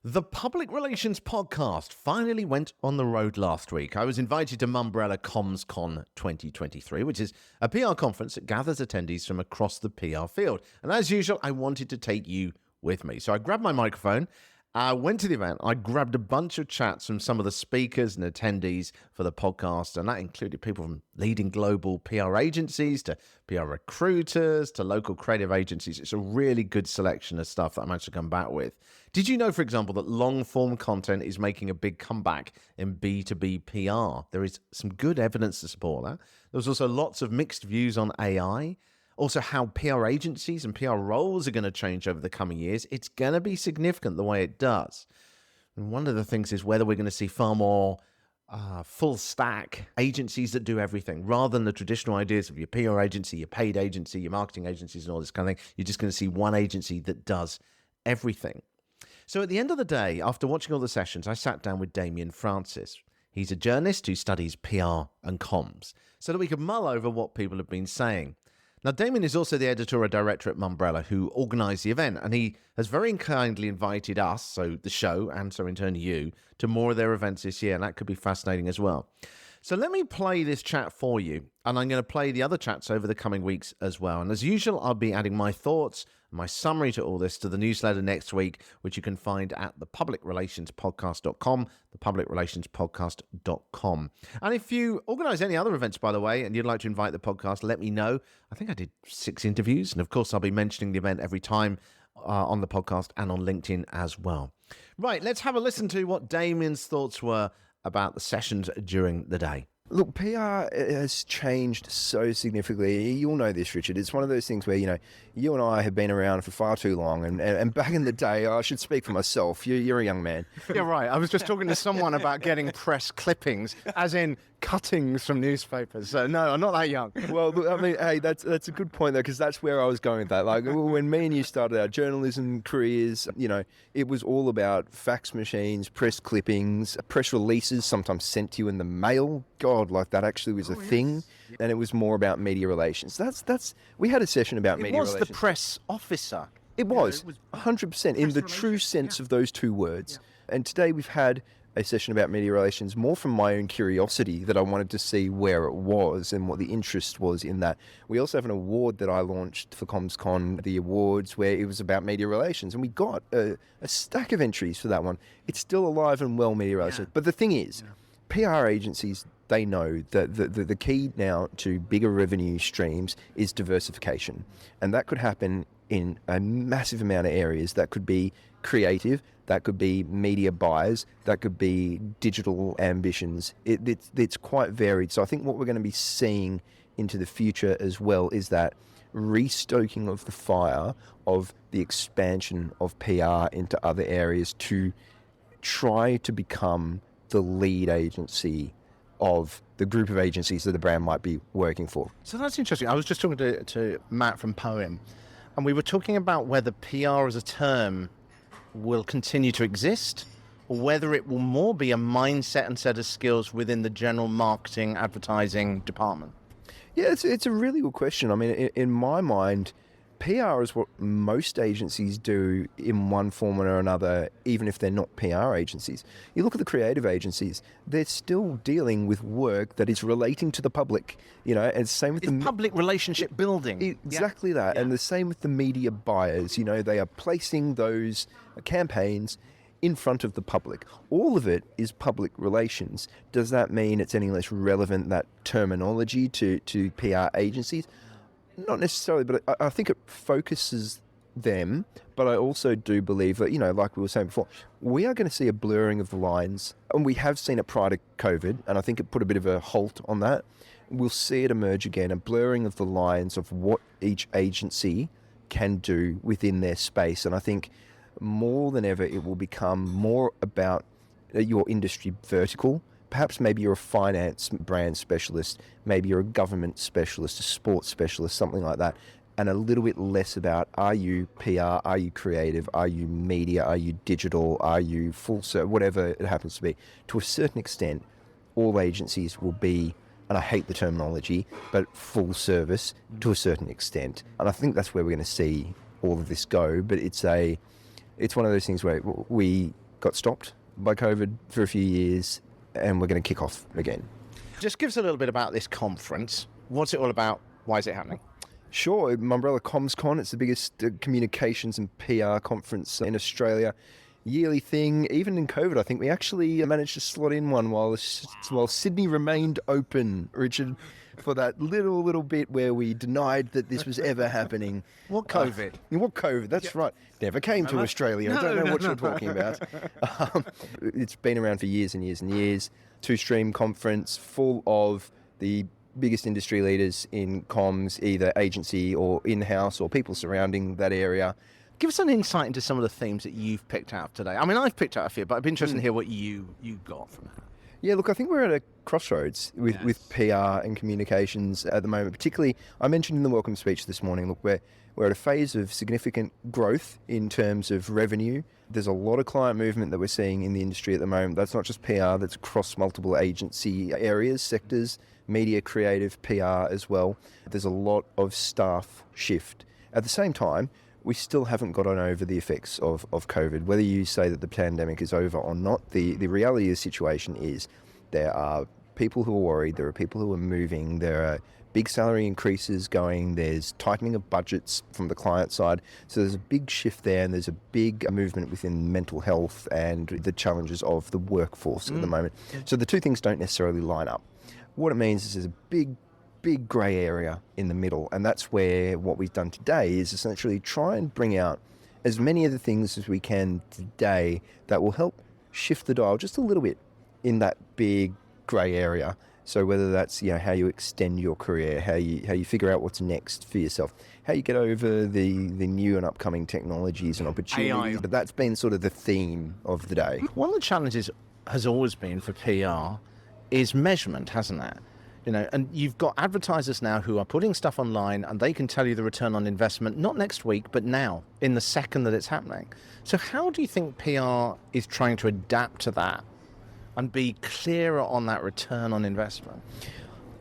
The Public Relations Podcast finally went on the road last week. I was invited to Mumbrella CommsCon 2023, which is a PR conference that gathers attendees from across the PR field. And as usual, I wanted to take you with me. So I grabbed my microphone, I went to the event, I grabbed a bunch of chats from some of the speakers and attendees for the podcast, and that included people from leading global PR agencies to PR recruiters to local creative agencies. It's a really good selection of stuff that I managed to come back with. Did you know, for example, that long-form content is making a big comeback in B2B PR? There is some good evidence to support that. There was also lots of mixed views on AI. Also, how PR agencies and PR roles are going to change over the coming years. It's going to be significant the way it does. And one of the things is whether we're going to see far more full stack agencies that do everything rather than the traditional ideas of your PR agency, your paid agency, your marketing agencies and all this kind of thing. You're just going to see one agency that does everything. So at the end of the day, after watching all the sessions, I sat down with Damian Frances. He's a journalist who studies PR and comms so that we could mull over what people have been saying. Now, Damian is also the Editorial Director at Mumbrella, who organised the event, and he has very kindly invited us, so the show, and so in turn you, to more of their events this year, and that could be fascinating as well. So let me play this chat for you, and I'm going to play the other chats over the coming weeks as well. And as usual, I'll be adding my thoughts, my summary to all this to the newsletter next week, which you can find at thepublicrelationspodcast.com, thepublicrelationspodcast.com. And if you organise any other events, by the way, and you'd like to invite the podcast, let me know. I think I did 6 interviews, and of course, I'll be mentioning the event every time on the podcast and on LinkedIn as well. Right, let's have a listen to what Damian's thoughts were about the sessions during the day. Look, PR has changed so significantly. You'll know this, Richard. It's one of those things where, you and I have been around for far too long. And back in the day, I should speak for myself. You're a young man. Yeah, right. I was just talking to someone about getting press clippings, as in cuttings from newspapers. So, no, I'm not that young. Well, I mean, hey, that's a good point, though, because that's where I was going with that. Like, when me and you started our journalism careers, it was all about fax machines, press clippings, press releases, sometimes sent to you in the mail. God, like that actually was a thing, and it was more about media relations. We had a session about media relations. It was the press officer. It was 100% in the true sense of those two words. Yeah. And today we've had a session about media relations more from my own curiosity that I wanted to see where it was and what the interest was in that. We also have an award that I launched for CommsCon, the awards, where it was about media relations, and we got a stack of entries for that one. It's still alive and well, media relations. But the thing is, PR agencies, they know that the key now to bigger revenue streams is diversification. And that could happen in a massive amount of areas. That could be creative, that could be media buyers, that could be digital ambitions. It's quite varied. So I think what we're going to be seeing into the future as well is that restoking of the fire of the expansion of PR into other areas to try to become the lead agency of the group of agencies that the brand might be working for. So that's interesting. I was just talking to Matt from Poem, and we were talking about whether PR as a term will continue to exist, or whether it will more be a mindset and set of skills within the general marketing, advertising department. Yeah, it's a really good question. I mean, in my mind, PR is what most agencies do in one form or another, even if they're not PR agencies. You look at the creative agencies, they're still dealing with work that is relating to the public, and same with the public relationship building. Exactly that. Yeah. And the same with the media buyers, they are placing those campaigns in front of the public. All of it is public relations. Does that mean it's any less relevant, that terminology, to PR agencies? Not necessarily, but I think it focuses them. But I also do believe that, like we were saying before, we are going to see a blurring of the lines. And we have seen it prior to COVID, and I think it put a bit of a halt on that. We'll see it emerge again, a blurring of the lines of what each agency can do within their space. And I think more than ever, it will become more about your industry vertical. Perhaps maybe you're a finance brand specialist, maybe you're a government specialist, a sports specialist, something like that, and a little bit less about, are you PR, are you creative, are you media, are you digital, are you full service, whatever it happens to be. To a certain extent, all agencies will be, and I hate the terminology, but full service to a certain extent. And I think that's where we're going to see all of this go, but it's one of those things where we got stopped by COVID for a few years, and we're going to kick off again. Just give us a little bit about this conference. What's it all about? Why is it happening? Sure, Mumbrella CommsCon, it's the biggest communications and PR conference in Australia. Yearly thing. Even in COVID, I think we actually managed to slot in one while Sydney remained open, Richard, for that little bit where we denied that this was ever happening. What COVID? What COVID? That's right. Never came to Australia. I don't know what you're talking about. It's been around for years and years and years. Two-stream conference full of the biggest industry leaders in comms, either agency or in-house or people surrounding that area. Give us an insight into some of the themes that you've picked out today. I mean, I've picked out a few, but I'd be interested to hear what you got from that. Yeah, look, I think we're at a crossroads with PR and communications at the moment. Particularly, I mentioned in the welcome speech this morning, look, we're at a phase of significant growth in terms of revenue. There's a lot of client movement that we're seeing in the industry at the moment. That's not just PR, that's across multiple agency areas, sectors, media, creative, PR as well. There's a lot of staff shift. At the same time, we still haven't gotten over the effects of COVID. Whether you say that the pandemic is over or not, the reality of the situation is there are people who are worried, there are people who are moving, there are big salary increases going, there's tightening of budgets from the client side. So there's a big shift there, and there's a big movement within mental health and the challenges of the workforce at the moment. So the two things don't necessarily line up. What it means is there's a big grey area in the middle, and that's where what we've done today is essentially try and bring out as many of the things as we can today that will help shift the dial just a little bit in that big grey area. So whether that's how you extend your career, how you figure out what's next for yourself, how you get over the new and upcoming technologies and opportunities, but that's been sort of the theme of the day. One of the challenges has always been for PR is measurement, hasn't it? And you've got advertisers now who are putting stuff online, and they can tell you the return on investment, not next week, but now, in the second that it's happening. So how do you think PR is trying to adapt to that and be clearer on that return on investment?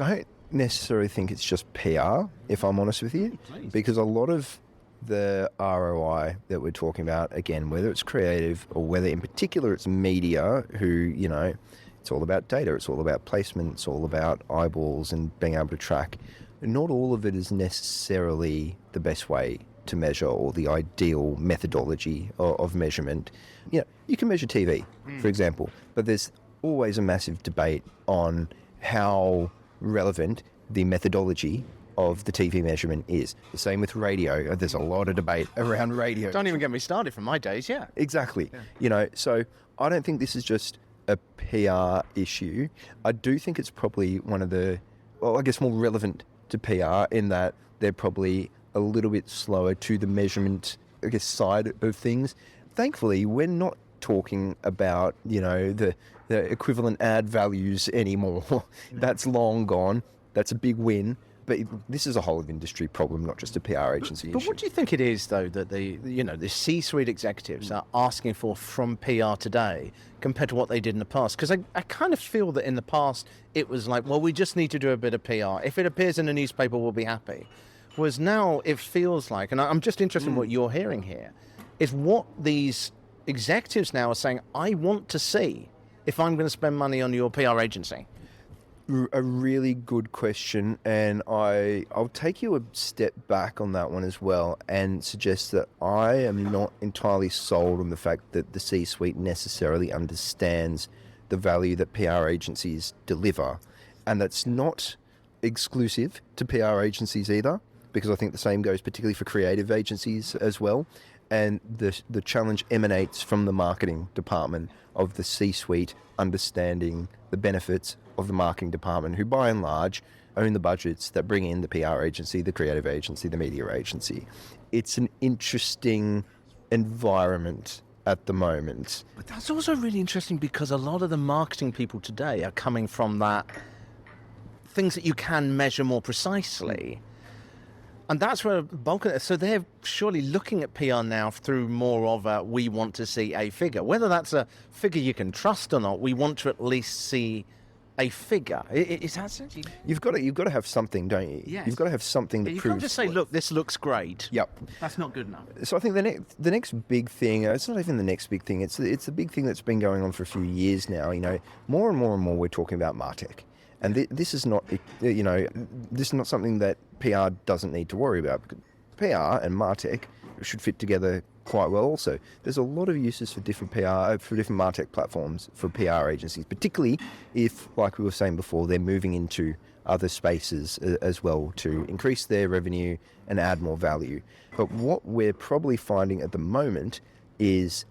I don't necessarily think it's just PR, if I'm honest with you, because a lot of the ROI that we're talking about, again, whether it's creative or whether in particular it's media who, it's all about data, it's all about placement, it's all about eyeballs and being able to track. Not all of it is necessarily the best way to measure or the ideal methodology of measurement. You can measure TV, for example, but there's always a massive debate on how relevant the methodology of the TV measurement is. The same with radio. There's a lot of debate around radio. Don't even get me started from my days, yeah. Exactly. So I don't think this is just a PR issue. I do think it's probably one of the, more relevant to PR in that they're probably a little bit slower to the measurement, side of things. Thankfully, we're not talking about, the equivalent ad values anymore. That's long gone. That's a big win. But this is a whole of industry problem, not just a PR agency issue. But what do you think it is, though, that the C-suite executives are asking for from PR today compared to what they did in the past? Because I kind of feel that in the past it was like, well, we just need to do a bit of PR. If it appears in a newspaper, we'll be happy. Whereas now it feels like, and I'm just interested in what you're hearing here, is what these executives now are saying, I want to see if I'm going to spend money on your PR agency. A really good question, and I'll take you a step back on that one as well and suggest that I am not entirely sold on the fact that the C-suite necessarily understands the value that PR agencies deliver, and that's not exclusive to PR agencies either, because I think the same goes particularly for creative agencies as well, and the challenge emanates from the marketing department of the C-suite understanding the benefits of the marketing department, who by and large own the budgets that bring in the PR agency, the creative agency, the media agency. It's an interesting environment at the moment. But that's also really interesting because a lot of the marketing people today are coming from that things that you can measure more precisely. And that's where bulk of it, so they're surely looking at PR now through more of a, we want to see a figure. Whether that's a figure you can trust or not, we want to at least see a figure. Is that essentially? You've got to have something, don't you? Yes. You've got to have something that You proves. can't just say, look, this looks great. Yep. That's not good enough. So I think the next big thing, it's not even the next big thing, it's the big thing that's been going on for a few years now. More and more and more we're talking about MarTech. And this is not, this is not something that PR doesn't need to worry about. PR and MarTech should fit together quite well also. There's a lot of uses for different MarTech platforms for PR agencies, particularly if, like we were saying before, they're moving into other spaces as well to increase their revenue and add more value. But what we're probably finding at the moment is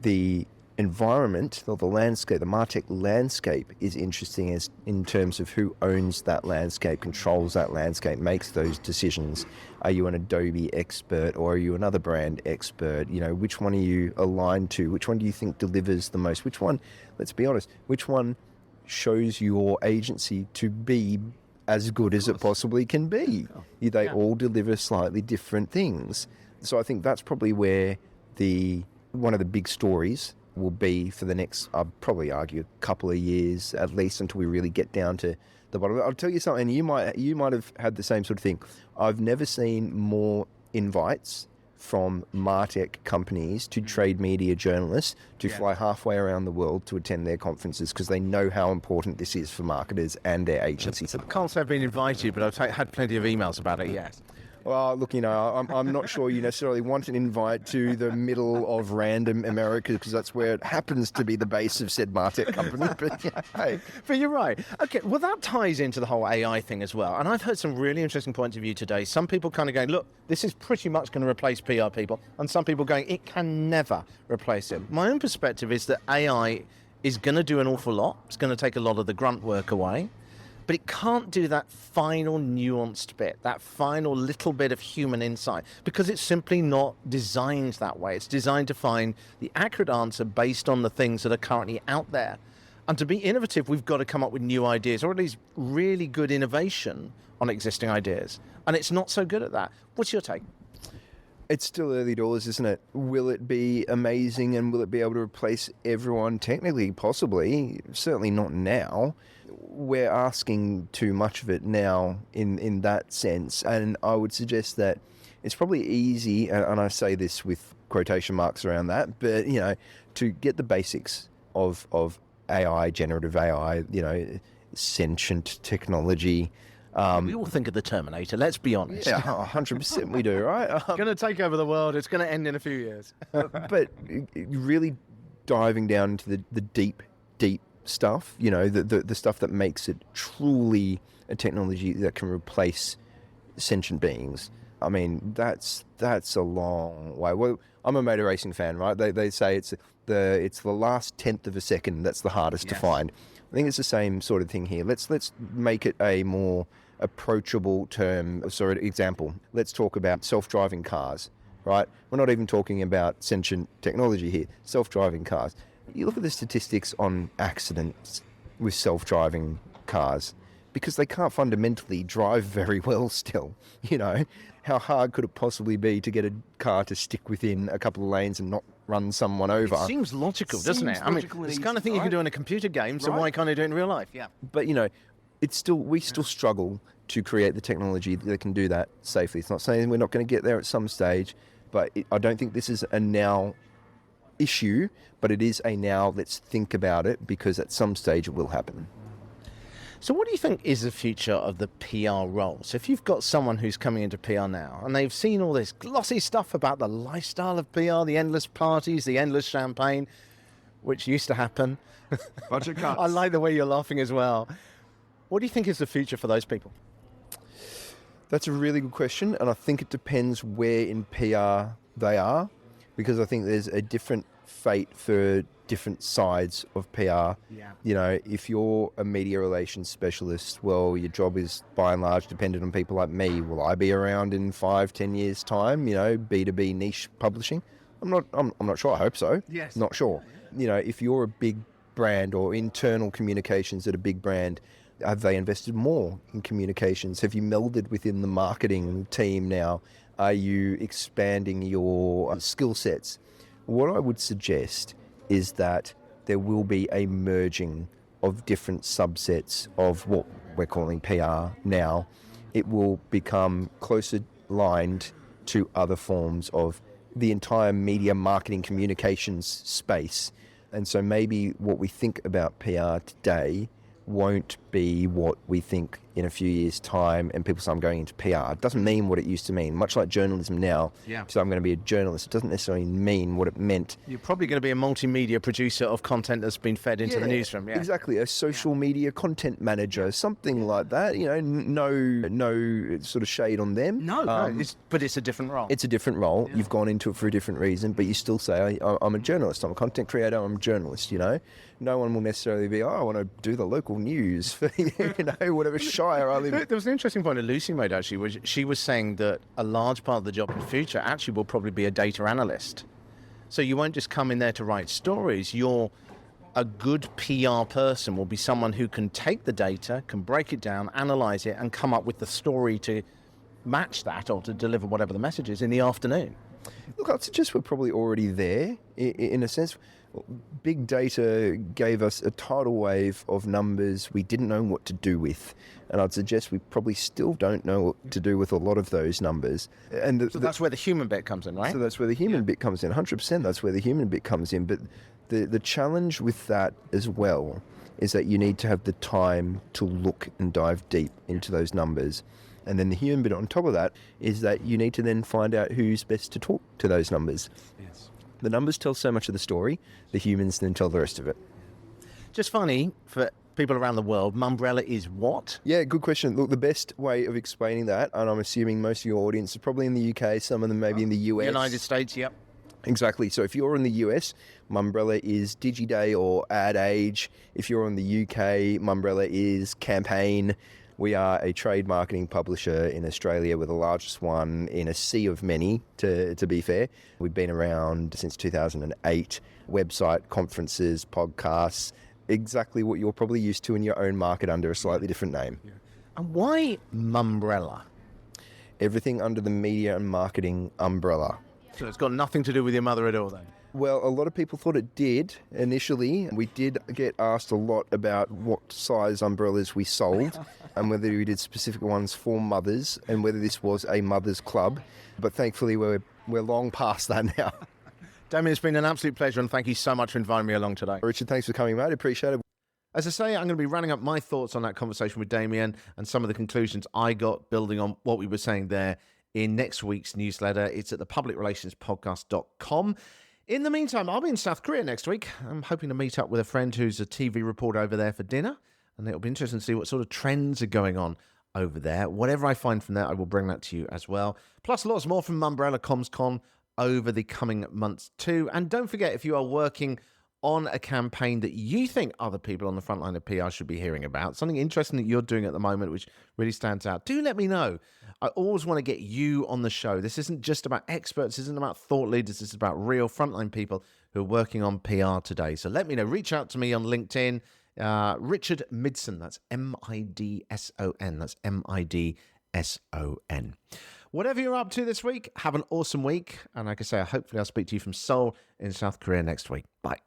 the environment, or the landscape, the MarTech landscape is interesting as in terms of who owns that landscape, controls that landscape, makes those decisions. Are you an Adobe expert or are you another brand expert? Which one are you aligned to? Which one do you think delivers the most? Which one, let's be honest, which one shows your agency to be as good as it possibly can be? They all deliver slightly different things. So I think that's probably where one of the big stories will be for the next, I'd probably argue, a couple of years at least, until we really get down to the bottom. I'll tell you something, you might have had the same sort of thing. I've never seen more invites from MarTech companies to trade media journalists to fly halfway around the world to attend their conferences because they know how important this is for marketers and their agencies. I can't say I've been invited, but I've had plenty of emails about it, yes. Well, look, I'm not sure you necessarily want an invite to the middle of random America because that's where it happens to be the base of said MarTech company. But hey. But you're right. Okay, well, that ties into the whole AI thing as well. And I've heard some really interesting points of view today. Some people kind of going, look, this is pretty much going to replace PR people. And some people going, it can never replace it. My own perspective is that AI is going to do an awful lot. It's going to take a lot of the grunt work away. But it can't do that final nuanced bit, that final little bit of human insight, because it's simply not designed that way. It's designed to find the accurate answer based on the things that are currently out there. And to be innovative, we've got to come up with new ideas, or at least really good innovation on existing ideas. And it's not so good at that. What's your take? It's still early doors, isn't it? Will it be amazing and will it be able to replace everyone? Technically, possibly. Certainly not now. We're asking too much of it now in that sense. And I would suggest that it's probably easy, and I say this with quotation marks around that, but, to get the basics of AI, generative AI, sentient technology. We all think of the Terminator, let's be honest. Yeah, 100% we do, right? Going to take over the world. It's going to end in a few years. But really diving down into the deep stuff, the stuff that makes it truly a technology that can replace sentient beings. I mean, that's a long way. Well, I'm a motor racing fan, right? They say it's the last tenth of a second that's the hardest to find. I think it's the same sort of thing here. Let's make it a more approachable example. Let's talk about self-driving cars, right? We're not even talking about sentient technology here. Self-driving cars. You look at the statistics on accidents with self-driving cars because they can't fundamentally drive very well still. How hard could it possibly be to get a car to stick within a couple of lanes and not run someone over? It seems logical, doesn't it? I mean, it's the kind of thing you can do in a computer game, so why can't I do it in real life? Yeah. But, we still struggle to create the technology that can do that safely. It's not saying we're not going to get there at some stage, but I don't think this is a now issue, but it is a now let's think about it because at some stage it will happen. So what do you think is the future of the PR role? So if you've got someone who's coming into PR now and they've seen all this glossy stuff about the lifestyle of PR, the endless parties, the endless champagne, which used to happen. Budget cuts. I like the way you're laughing as well. What do you think is the future for those people? That's a really good question, and I think it depends where in PR they are, because I think there's a different fate for different sides of PR. Yeah. If you're a media relations specialist, well, your job is by and large dependent on people like me. Will I be around in 5-10 years time? B2B niche publishing. I'm not sure. I hope so. Yes. Not sure. If you're a big brand or internal communications at a big brand, have they invested more in communications? Have you melded within the marketing team now? Are you expanding your skill sets? What I would suggest is that there will be a merging of different subsets of what we're calling PR now, it will become closer aligned to other forms of the entire media marketing communications space. And so maybe what we think about PR today won't be what we think in a few years' time, and people say I'm going into PR. It doesn't mean what it used to mean. Much like journalism now, so I'm going to be a journalist. It doesn't necessarily mean what it meant. You're probably going to be a multimedia producer of content that's been fed into the newsroom. Yeah, exactly. A social media content manager, something like that. You know, no sort of shade on them. No, but it's a different role. It's a different role. Yeah. You've gone into it for a different reason, but you still say, I'm a journalist. I'm a content creator. I'm a journalist. You know, no one will necessarily be, I want to do the local news for whatever shire I live in. There was an interesting point that Lucy made, actually, which she was saying that a large part of the job in the future actually will probably be a data analyst. So you won't just come in there to write stories. A good PR person will be someone who can take the data, can break it down, analyze it, and come up with the story to match that or to deliver whatever the message is in the afternoon. Look, I'd suggest we're probably already there in a sense. Big data gave us a tidal wave of numbers we didn't know what to do with. And I'd suggest we probably still don't know what to do with a lot of those numbers. And so that's where the human bit comes in, right? So that's where the human bit comes in. 100% that's where the human bit comes in. But the challenge with that as well is that you need to have the time to look and dive deep into those numbers. And then the human bit on top of that is that you need to then find out who's best to talk to those numbers. Yes. The numbers tell so much of the story, the humans then tell the rest of it. Just funny, for people around the world, Mumbrella is what? Yeah, good question. Look, the best way of explaining that, and I'm assuming most of your audience is probably in the UK, some of them maybe in the US. United States, yep. Exactly. So if you're in the US, Mumbrella is DigiDay or Ad Age. If you're in the UK, Mumbrella is Campaign. We are a trade marketing publisher in Australia. We're the largest one in a sea of many, to be fair. We've been around since 2008. Website, conferences, podcasts, exactly what you're probably used to in your own market under a slightly different name. Yeah. And why Mumbrella? Everything under the media and marketing umbrella. So it's got nothing to do with your mother at all then? Well, a lot of people thought it did initially. We did get asked a lot about what size umbrellas we sold and whether we did specific ones for mothers and whether this was a mother's club. But thankfully, we're long past that now. Damian, it's been an absolute pleasure, and thank you so much for inviting me along today. Richard, thanks for coming, mate. Appreciate it. As I say, I'm going to be running up my thoughts on that conversation with Damian and some of the conclusions I got building on what we were saying there in next week's newsletter. It's at thepublicrelationspodcast.com. In the meantime, I'll be in South Korea next week. I'm hoping to meet up with a friend who's a TV reporter over there for dinner, and it'll be interesting to see what sort of trends are going on over there. Whatever I find from there, I will bring that to you as well. Plus, lots more from Mumbrella CommsCon over the coming months too. And don't forget, if you are working on a campaign that you think other people on the front line of PR should be hearing about, something interesting that you're doing at the moment which really stands out, do let me know. I always want to get you on the show. This isn't just about experts, this isn't about thought leaders, this is about real frontline people who are working on PR today. So let me know. Reach out to me on LinkedIn. Richard Midson, that's M-I-D-S-O-N. That's M-I-D-S-O-N. Whatever you're up to this week, have an awesome week. And like I say, hopefully I'll speak to you from Seoul in South Korea next week. Bye.